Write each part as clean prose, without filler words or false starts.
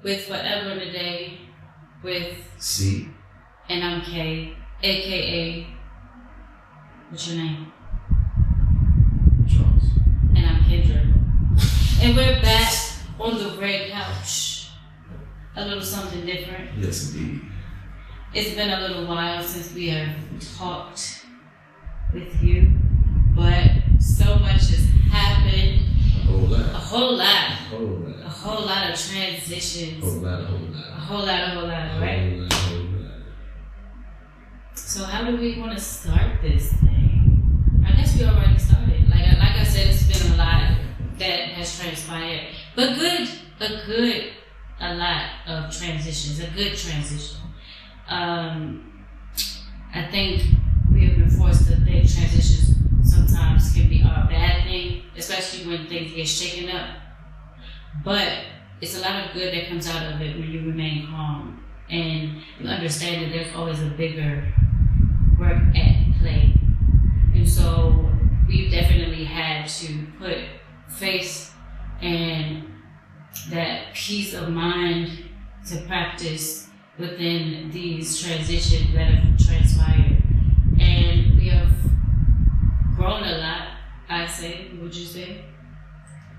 with Forever in a Day with C. And I'm K, aka what's your name? Charles. And I'm Kendra. And we're back on the red couch. A little something different. Yes, indeed. It's been a little while since we have talked with you, but so much has happened. A whole lot. A whole lot. A whole lot. A whole lot of transitions. A whole lot. Right? So how do we want to start this thing? I guess we already started. Like I said, it's been a lot that has transpired, but a lot of transitions, a good transition. I think we have been forced to think transitions sometimes can be a bad thing, especially when things get shaken up. But it's a lot of good that comes out of it when you remain calm and you understand that there's always a bigger work at play. And so we've definitely had to put faith and that peace of mind to practice within these transitions that have transpired. And we have grown a lot, I say. Would you say?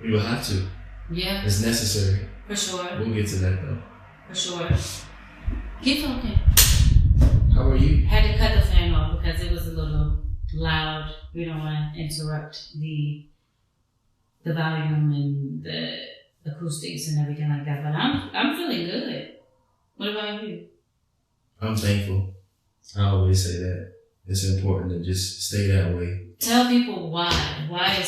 We will have to. Yeah. It's necessary. For sure. We'll get to that though. For sure. Keep talking. How are you? Had to cut the fan off because it was a little loud. We don't want to interrupt the volume and the acoustics and everything like that. But I'm feeling good. What about you? I'm thankful. I always say that. It's important to just stay that way. Tell people why. Why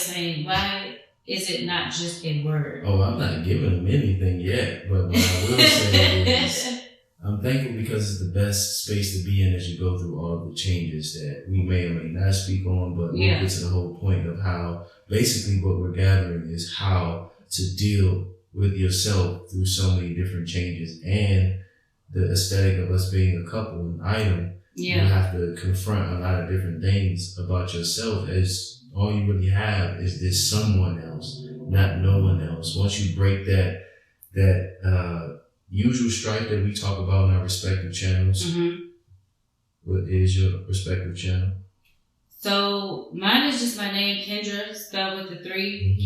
is it not just a word? Oh, I'm not giving them anything yet, but what I will say is I'm thankful because it's the best space to be in as you go through all of the changes that we may or may not speak on, but we'll get to the whole point of how basically what we're gathering is how to deal with yourself through so many different changes and the aesthetic of us being a couple, an item. You have to confront a lot of different things about yourself as all you really have is this someone else, not no one else. Once you break that usual stripe that we talk about in our respective channels, what is your respective channel? So mine is just my name, Kendra, spelled with the 3,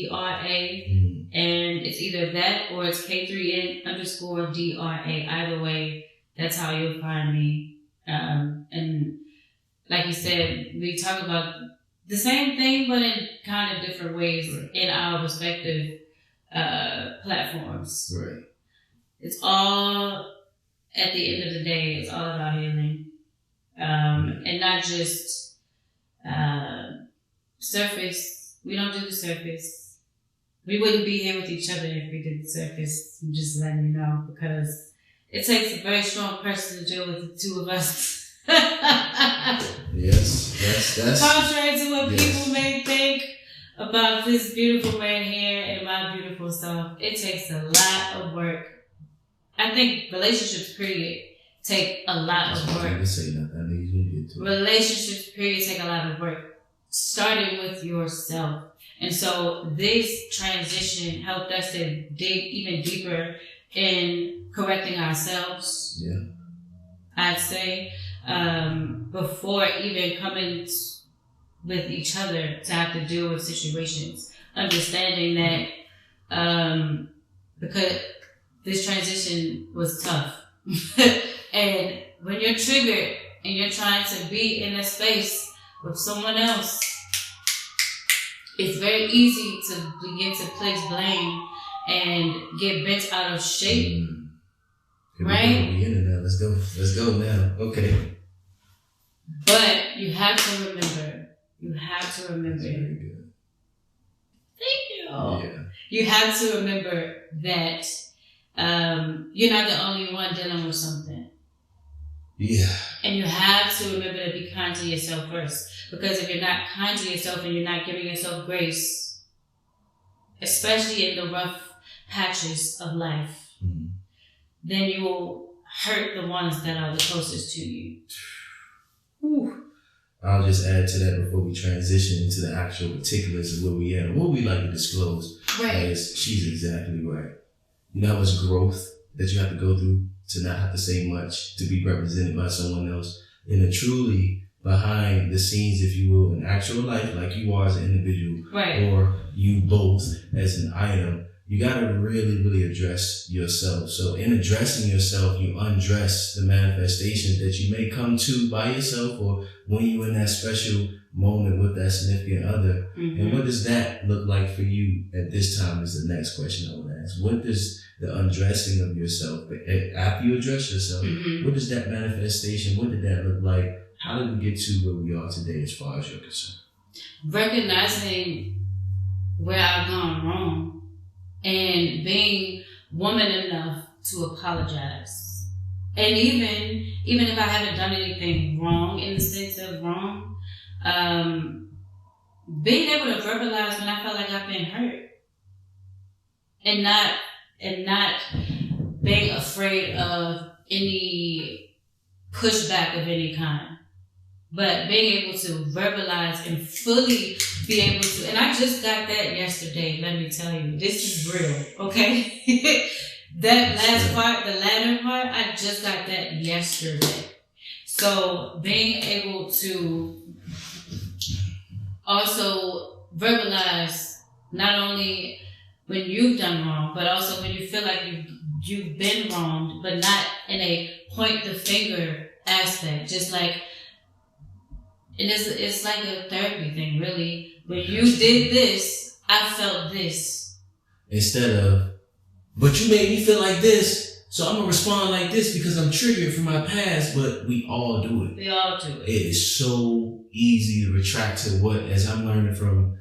K3NDRA, and it's either that or it's K3N_DRA. Either way, that's how you'll find me. And like you said, we talk about the same thing, but in kind of different ways in our respective platforms. Right. It's all, at the end of the day, it's all about healing. And not just surface. We don't do the surface. We wouldn't be here with each other if we did the surface. I'm just letting you know, because it takes a very strong person to deal with the two of us. Yes, that's contrary to what people may think about this beautiful man here and my beautiful self. It takes a lot of work. I think relationships, period, take a lot of work. Relationships, period, take a lot of work. Starting with yourself. And so this transition helped us to dig even deeper in correcting ourselves. Yeah. I'd say, before even coming with each other to have to deal with situations. Understanding that, because this transition was tough. And when you're triggered and you're trying to be in a space with someone else, it's very easy to begin to place blame and get bent out of shape. Right? We in it now. Let's go now. Okay. But you have to remember. That's very good. Thank you. Yeah. You have to remember that you're not the only one dealing with something. Yeah. And you have to remember to be kind to yourself first. Because if you're not kind to yourself and you're not giving yourself grace, especially in the rough patches of life, then you will hurt the ones that are the closest to you. Whew. I'll just add to that before we transition into the actual particulars of where we at and what we like to disclose. Right. As she's exactly right. You know how much growth that you have to go through to not have to say much, to be represented by someone else. And truly behind the scenes, if you will, in actual life, like you are as an individual, right, or you both as an item, you got to really, really address yourself. So in addressing yourself, you undress the manifestations that you may come to by yourself, or when you're in that special moment with that significant other. Mm-hmm. And what does that look like for you at this time is the next question I want to ask. What does the undressing of yourself, after you address yourself, mm-hmm. what does that manifestation, what did that look like? How did we get to where we are today as far as you're concerned? Recognizing where I've gone wrong and being woman enough to apologize. And even if I haven't done anything wrong, in the sense of wrong, being able to verbalize when I felt like I've been hurt, and not being afraid of any pushback of any kind, but being able to verbalize and fully be able to. And I just got that yesterday. Let me tell you, this is real, okay? That last part, the latter part, I just got that yesterday. So being able to also verbalize not only when you've done wrong, but also when you feel like you've been wronged, but not in a point the finger aspect. Just like, it's like a therapy thing, really. When you did this, I felt this. Instead of, but you made me feel like this, so I'm gonna respond like this because I'm triggered from my past. But we all do it. We all do it. It is so easy to retract to what, as I'm learning from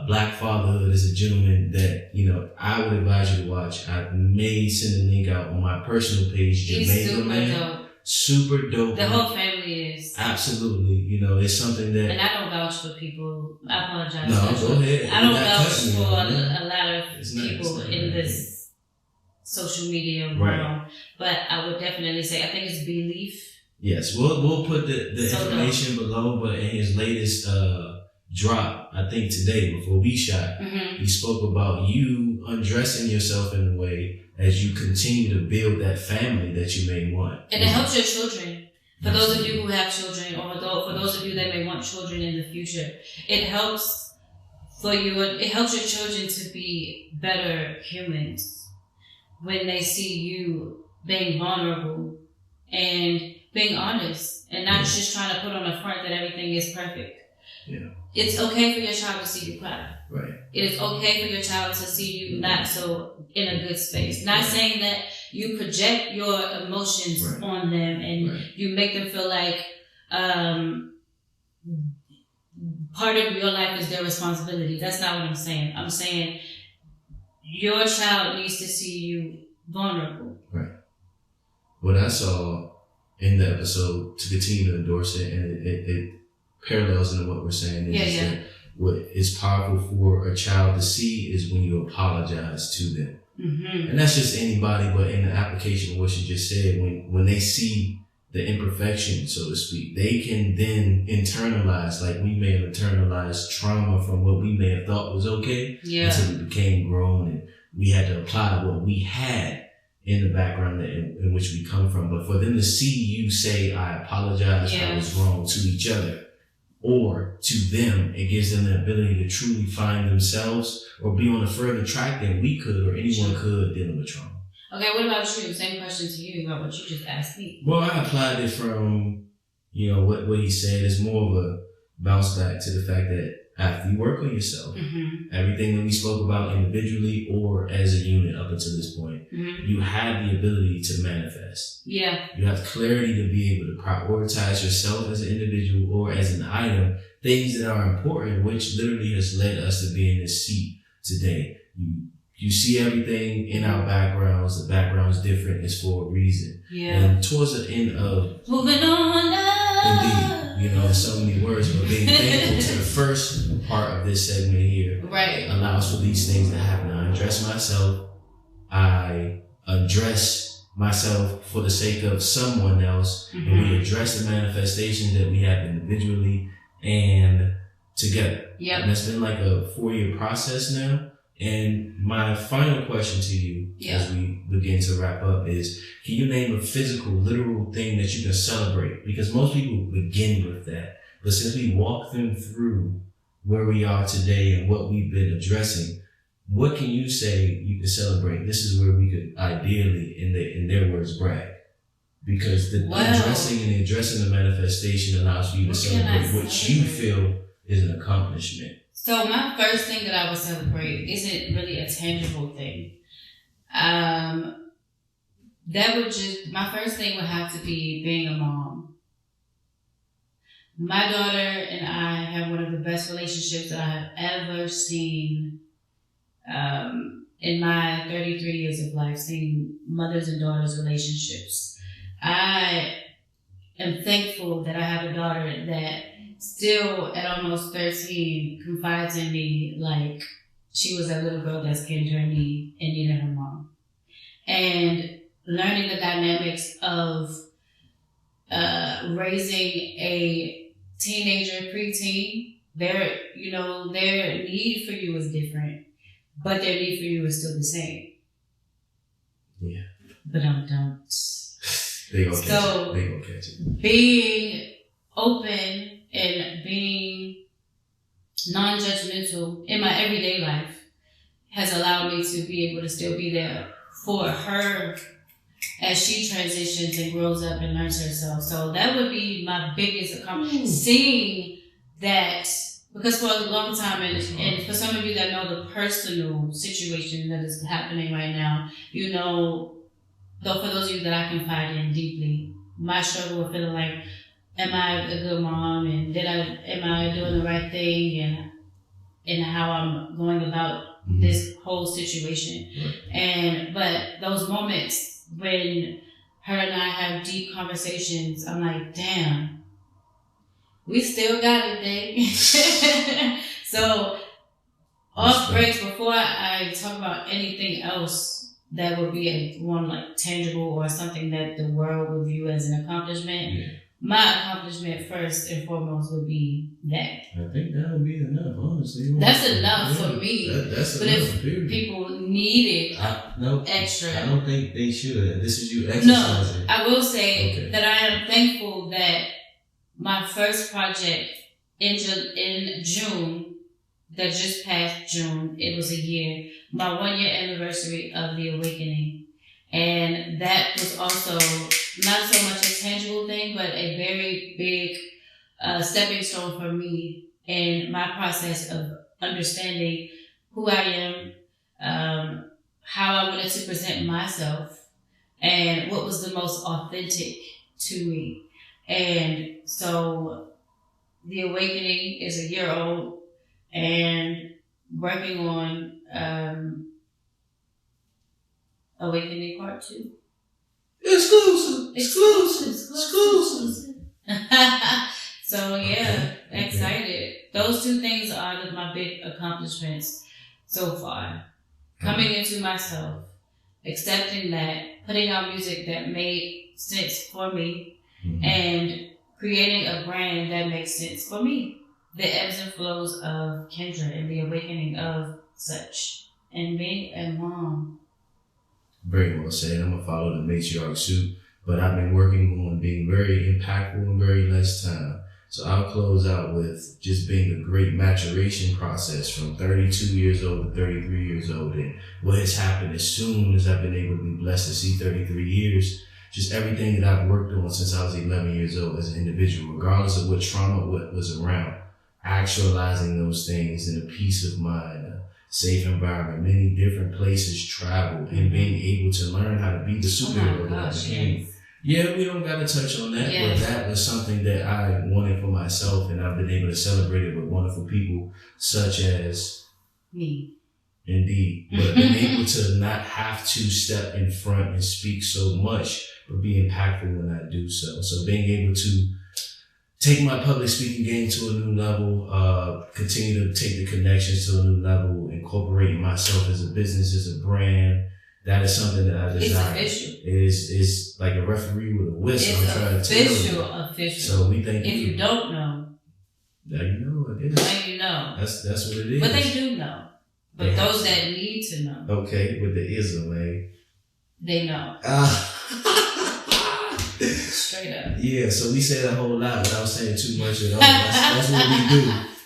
Black Fatherhood as a gentleman, that, you know, I would advise you to watch. I may send a link out on my personal page. He's super dope. Super dope. The whole family is. Absolutely. You know, it's something that. And I don't vouch for people. I apologize. No, go ahead. I don't vouch for a lot of people in this social media realm. Right. But I would definitely say, I think it's belief. Yes, we'll put the information below, but in his latest drop, I think today, before we shot, mm-hmm. he spoke about you undressing yourself in a way as you continue to build that family that you may want. And it helps your children. For those of you who have children, or for those of you that may want children in the future, it helps for you. It helps your children to be better humans when they see you being vulnerable and being honest, and not just trying to put on a front that everything is perfect. Yeah. It's okay for your child to see you cry. Right. It is okay for your child to see you not so in a good space. Not saying that you project your emotions on them and you make them feel like part of your life is their responsibility. That's not what I'm saying. I'm saying your child needs to see you vulnerable. Right. What I saw in the episode, to continue to endorse it, and it parallels into what we're saying, is that what is powerful for a child to see is when you apologize to them. Mm-hmm. And that's just anybody, but in the application of what you just said, when they see the imperfection, so to speak, they can then internalize, like we may have internalized trauma from what we may have thought was okay until we became grown and we had to apply what we had in the background in which we come from. But for them to see you say, I apologize, I was wrong, to each other or to them, it gives them the ability to truly find themselves or be on a further track than we could or anyone could dealing with trauma. Okay, what about you? Same question to you about what you just asked me. Well, I applied it from, you know, what he said is more of a bounce back to the fact that after you work on yourself, everything that we spoke about individually or as a unit up until this point, you have the ability to manifest. Yeah. You have clarity to be able to prioritize yourself as an individual or as an item, things that are important, which literally has led us to be in this seat today. You see everything in our backgrounds. The background's different. It's for a reason. Yeah. And towards the end of moving on up. Indeed, you know, so many words, but being thankful to the first part of this segment here allows for these things to happen. I undress myself. I undress myself for the sake of someone else, and we address the manifestations that we have individually and together. Yep. And it's been like a 4-year process now. And my final question to you as we begin to wrap up is, can you name a physical, literal thing that you can celebrate? Because most people begin with that. But since we walk them through where we are today and what we've been addressing, what can you say you can celebrate? This is where we could ideally, in their words, brag. Because the addressing the manifestation allows for you to celebrate what you feel is an accomplishment. So my first thing that I would celebrate isn't really a tangible thing. My first thing would have to be being a mom. My daughter and I have one of the best relationships that I have ever seen in my 33 years of life, seeing mothers and daughters relationships. I am thankful that I have a daughter that still at almost 13 confides in me like she was that little girl that skinned her knee and needed her mom. And learning the dynamics of raising a teenager, preteen, their need for you is different, but their need for you is still the same. Yeah. But don't. They gonna catch it. Being open and being non-judgmental in my everyday life has allowed me to be able to still be there for her as she transitions and grows up and learns herself. So that would be my biggest accomplishment. Seeing that, because for a long time, and for some of you that know the personal situation that is happening right now, though for those of you that I confide in deeply, my struggle with feeling like, am I a good mom, and am I doing the right thing, and how I'm going about this whole situation. But those moments when her and I have deep conversations, I'm like, damn, we still got it, babe. So off breaks, before I talk about anything else that would be one like tangible or something that the world would view as an accomplishment, my accomplishment first and foremost would be that. I think that would be enough, honestly. That's enough for me. That's but enough, if period. People need it extra. I don't think they should. This is you exercising. No, I will say that I am thankful that my first project in June, that just passed June, it was a year, my 1 year anniversary of The Awakening. And that was also not so much a tangible thing, but a very big stepping stone for me in my process of understanding who I am, how I wanted to present myself, and what was the most authentic to me. And so The Awakening is a year old, and working on Awakening Part 2. Exclusive. So excited. Those two things are my big accomplishments so far. Coming into myself, accepting that, putting out music that made sense for me, and creating a brand that makes sense for me. The ebbs and flows of Kendra and the awakening of such, and being a mom. Very well said. I'm going to follow the matriarch suit, but I've been working on being very impactful in very less time. So I'll close out with just being a great maturation process from 32 years old to 33 years old, and what has happened as soon as I've been able to be blessed to see 33 years, just everything that I've worked on since I was 11 years old as an individual, regardless of what trauma was around, actualizing those things in a peace of mind, a safe environment, many different places, travel, and being able to learn how to be the superhero that I became. Yes. Yeah, we don't got to touch on that, but that was something that I wanted for myself, and I've been able to celebrate it with wonderful people such as me. Indeed. But being able to not have to step in front and speak so much, but be impactful when I do so. So being able to take my public speaking game to a new level, continue to take the connections to a new level, incorporating myself as a business, as a brand. That is something that I desire. It's official. It's like a referee with a whistle. I'm trying to tell you. Official. So we thank you. If you don't know. Now you know, I guess. Now you know. That's what it is. But they do know. But those that need to know. Okay, with the ism, man. They know. Straight up. Yeah, so we said a whole lot without saying too much at all. That's what we do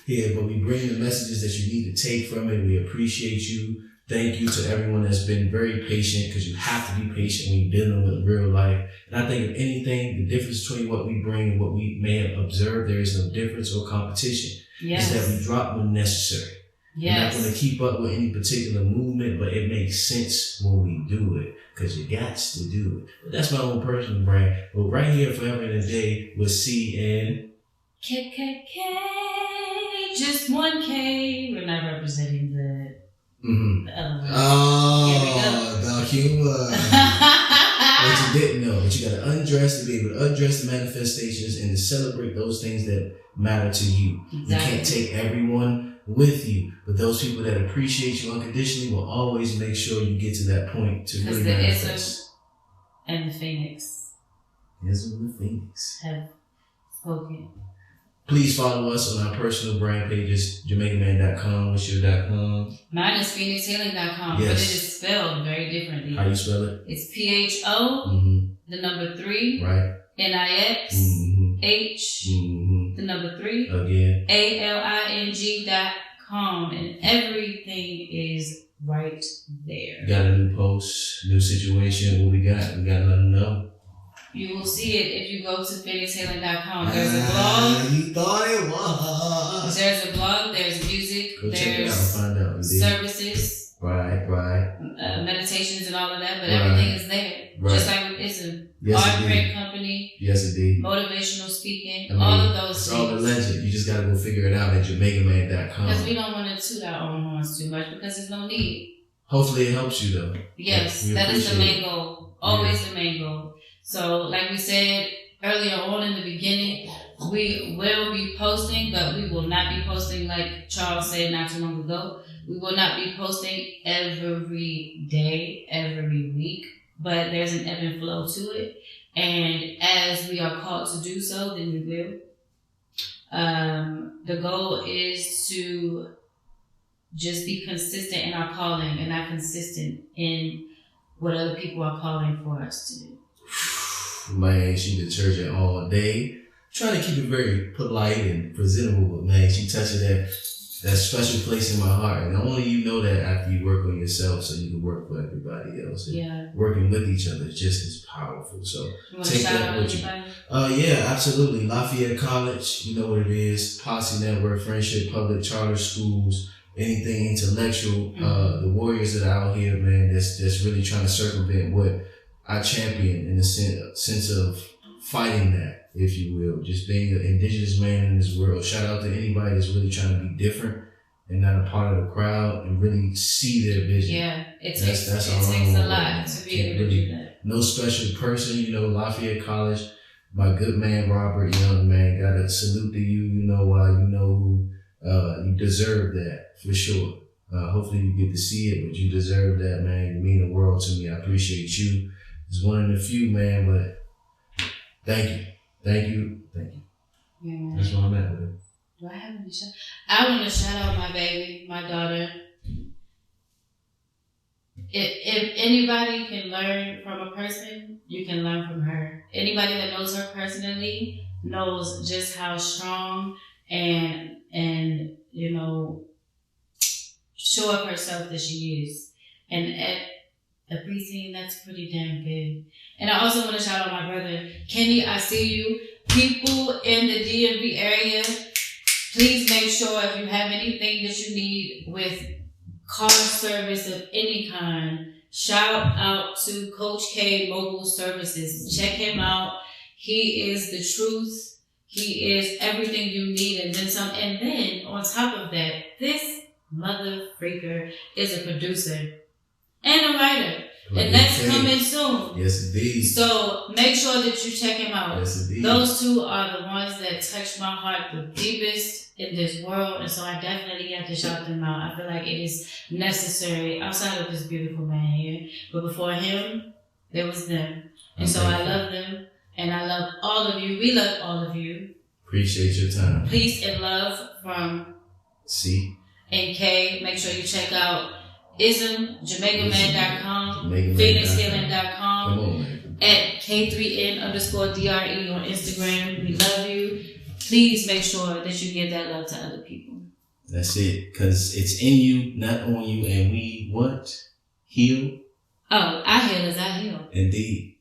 here, but we bring the messages that you need to take from it. We appreciate you. Thank you to everyone that's been very patient, because you have to be patient when you're dealing with real life. And I think if anything, the difference between what we bring and what we may have observed, there is no difference or competition. Yes. Is that we drop when necessary. Yes. We're not going to keep up with any particular movement, but it makes sense when we do it, because you got to do it. But that's my own personal brand. But right here, forever and a day, with C and KKK, just 1K. We're not representing the elements. Oh, the humor. What you didn't know, but you got to undress to be able to undress the manifestations and to celebrate those things that matter to you. Exactly. You can't take everyone with you, but those people that appreciate you unconditionally will always make sure you get to that point to really manifest. And the Phoenix. Ism and the Phoenix have spoken. Please follow us on our personal brand pages, JamaicanMan.com. What's your .com? Mine is PhoenixHealing.com, yes. But it is spelled very differently. How do you spell it? It's PHO, the number 3, right? NIX, H, the number 3, again, ALING.com, and everything is right there. Got a new post, new situation. What we got? We got to let them know. You will see it if you go to PhoenixHealing.com. There's a blog. You thought it was. There's a blog. There's music. Go check it out. Find out. Services. Right. Meditations and all of that, but everything is there. Right. Just like with ISM. Yes, Art Print Company. Yes, indeed. Motivational speaking. All of those things. It's all the legend. You just got to go figure it out at JamaicanMan.com. Because we don't want to toot our own horns too much, because there's no need. Hopefully it helps you though. Yes, that is the main goal. Always the main goal. So, like we said earlier on in the beginning, we will be posting, but we will not be posting like Charles said not too long ago. We will not be posting every day, every week, but there's an ebb and flow to it. And as we are called to do so, then we will. The goal is to just be consistent in our calling and not consistent in what other people are calling for us to do. Man, she detergent all day. Trying to keep it very polite and presentable, but man, she touches that special place in my heart. And only you know that after you work on yourself, so you can work for everybody else. And working with each other is just as powerful. So take that with you. Yeah, absolutely. Lafayette College, you know what it is. Posse Network, Friendship, Public Charter Schools, anything intellectual. The warriors that are out here, man, that's really trying to circumvent what I champion in the sense of fighting that, if you will, just being an indigenous man in this world. Shout out to anybody that's really trying to be different and not a part of the crowd and really see their vision. Yeah, it takes a lot to be able to do that. No special person, you know, Lafayette College, my good man, Robert Young, man, gotta salute to you. You know why, you know who, you deserve that for sure. Hopefully you get to see it, but you deserve that, man. You mean the world to me. I appreciate you. It's one of the few, man, but thank you. Yeah. That's what I'm at with it. Do I have any shout? I want to shout out my baby, my daughter. If anybody can learn from a person, you can learn from her. Anybody that knows her personally knows just how strong and you know, sure of herself that she is. And at a preteen, that's pretty damn good. And I also want to shout out my brother, Kenny, I see you. People in the DMV area, please make sure if you have anything that you need with car service of any kind, shout out to Coach K Mobile Services. Check him out. He is the truth. He is everything you need and then some. And then on top of that, this mother freaker is a producer and a writer. And that's coming soon. Yes, indeed. So make sure that you check him out. Yes, indeed. Those two are the ones that touch my heart the deepest in this world. And so I definitely have to shout them out. I feel like it is necessary outside of this beautiful man here. But before him, there was them. And so I love them. And I love all of you. We love all of you. Appreciate your time. Peace and love from C NK. Make sure you check out Ism, JamaicaMan.com, PhoenixHealing.com, Come on, man. At K3N_DRE on Instagram. We love you. Please make sure that you give that love to other people. That's it. Because it's in you, not on you. And we what? Heal? Oh, I heal as I heal. Indeed.